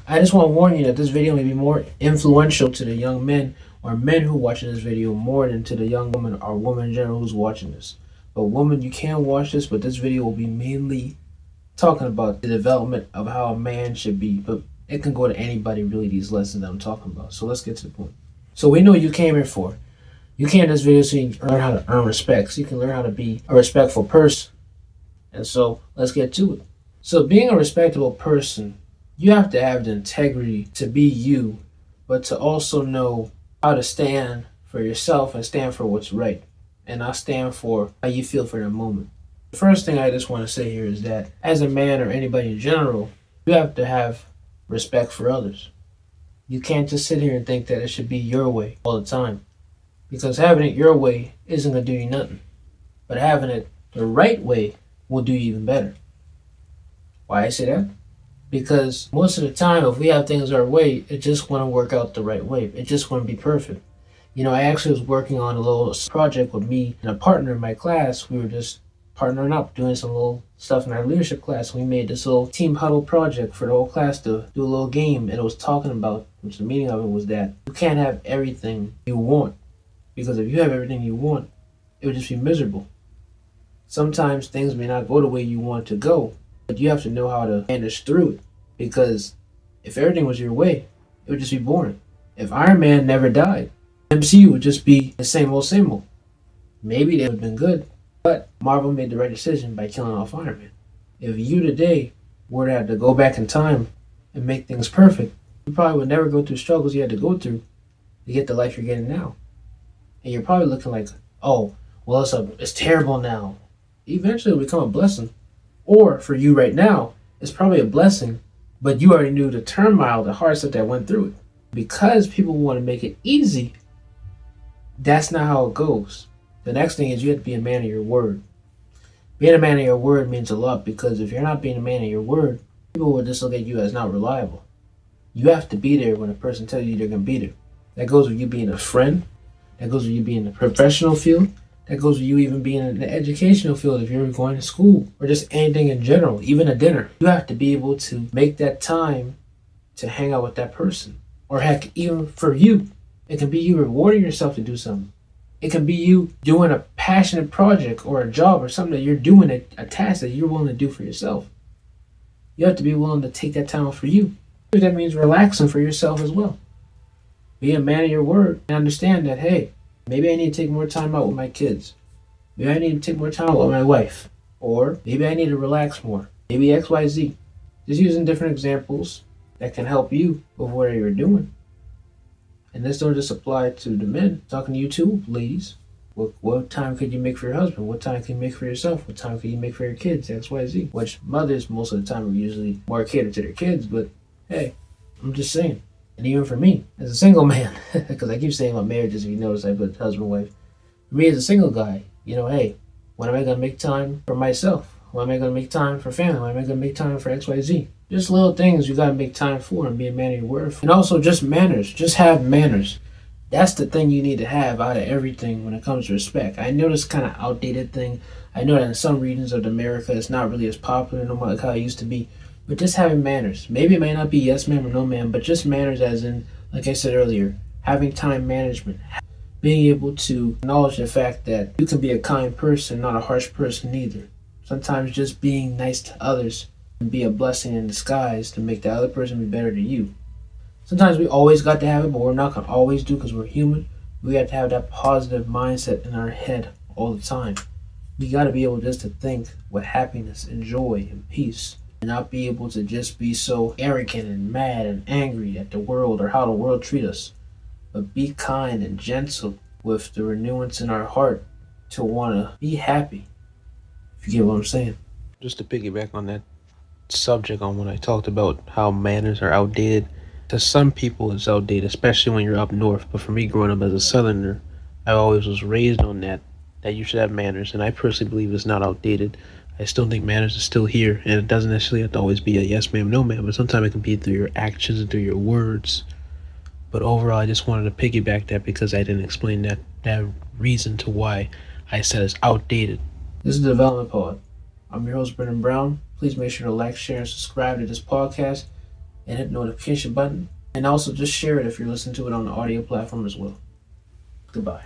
I just want to warn you that this video may be more influential to the young men or men who are watching this video more than to the young woman or woman in general who's watching this. But woman, you can watch this, but this video will be mainly talking about the development of how a man should be. But it can go to anybody really, these lessons that I'm talking about. So let's get to the point. So we know what you came here for. You came in this video so you can learn how to earn respect, so you can learn how to be a respectful person. And so let's get to it. So being a respectable person, you have to have the integrity to be you, but to also know how to stand for yourself and stand for what's right, and not stand for how you feel for the moment. The first thing I just want to say here is that as a man or anybody in general, you have to have respect for others. You can't just sit here and think that it should be your way all the time, because having it your way isn't going to do you nothing. But having it the right way will do you even better. Why I say that? Because most of the time, if we have things our way, it just want to work out the right way. It just want to be perfect. You know, I actually was working on a little project with me and a partner in my class. We were just partnering up, doing some little stuff in our leadership class. We made this little team huddle project for the whole class to do a little game. And it was talking about, which the meaning of it was that you can't have everything you want. Because if you have everything you want, it would just be miserable. Sometimes things may not go the way you want to go, but you have to know how to manage through it. Because if everything was your way, it would just be boring. If Iron Man never died, MCU would just be the same old, same old. Maybe they would have been good, but Marvel made the right decision by killing off Iron Man. If you today were to have to go back in time and make things perfect, you probably would never go through struggles you had to go through to get the life you're getting now. And you're probably looking like, oh, well, it's terrible now. Eventually it'll become a blessing. Or for you right now, it's probably a blessing, but you already knew the turmoil, the hardship that went through it. Because people want to make it easy, that's not how it goes. The next thing is you have to be a man of your word. Being a man of your word means a lot, because if you're not being a man of your word, people will just look at you as not reliable. You have to be there when a person tells you they're going to be there. That goes with you being a friend. That goes with you being in the professional field. That goes with you even being in the educational field if you're going to school or just anything in general, even a dinner. You have to be able to make that time to hang out with that person. Or heck, even for you, it can be you rewarding yourself to do something. It can be you doing a passionate project or a job or something that you're doing, a task that you're willing to do for yourself. You have to be willing to take that time for you. That means relaxing for yourself as well. Be a man of your word and understand that, hey, maybe I need to take more time out with my kids. Maybe I need to take more time out with my wife. Or maybe I need to relax more. Maybe XYZ. Just using different examples that can help you with whatever you're doing. And this don't just apply to the men. I'm talking to you too, ladies. What time could you make for your husband? What time can you make for yourself? What time can you make for your kids? XYZ. Which mothers most of the time are usually more catered to their kids. But hey, I'm just saying. And even for me, as a single man, because I keep saying about marriages, if you notice, I put husband, wife. For me as a single guy, hey, when am I going to make time for myself? When am I going to make time for family? When am I going to make time for XYZ? Just little things you got to make time for and be a man of your word. And also just manners. Just have manners. That's the thing you need to have out of everything when it comes to respect. I know this kind of outdated thing. I know that in some regions of America, it's not really as popular no matter how it used to be. But just having manners. Maybe it may not be yes ma'am or no ma'am, but just manners as in, like I said earlier, having time management. Being able to acknowledge the fact that you can be a kind person, not a harsh person either. Sometimes just being nice to others can be a blessing in disguise to make the other person be better to you. Sometimes we always got to have it, but we're not going to always do because we're human. We have to have that positive mindset in our head all the time. We got to be able just to think with happiness and joy and peace. And not be able to just be so arrogant and mad and angry at the world or how the world treats us. But be kind and gentle with the renewance in our heart to want to be happy. If you get what I'm saying. Just to piggyback on that subject on when I talked about how manners are outdated. To some people it's outdated, especially when you're up north. But for me growing up as a southerner, I always was raised on that you should have manners. And I personally believe it's not outdated. I still think manners is still here, and it doesn't necessarily have to always be a yes ma'am, no ma'am, but sometimes it can be through your actions and through your words. But overall, I just wanted to piggyback that because I didn't explain that reason to why I said it's outdated. This is the Development Pod. I'm your host, Brendan Brown. Please make sure to like, share, and subscribe to this podcast. and hit the notification button. And also just share it if you're listening to it on the audio platform as well. Goodbye.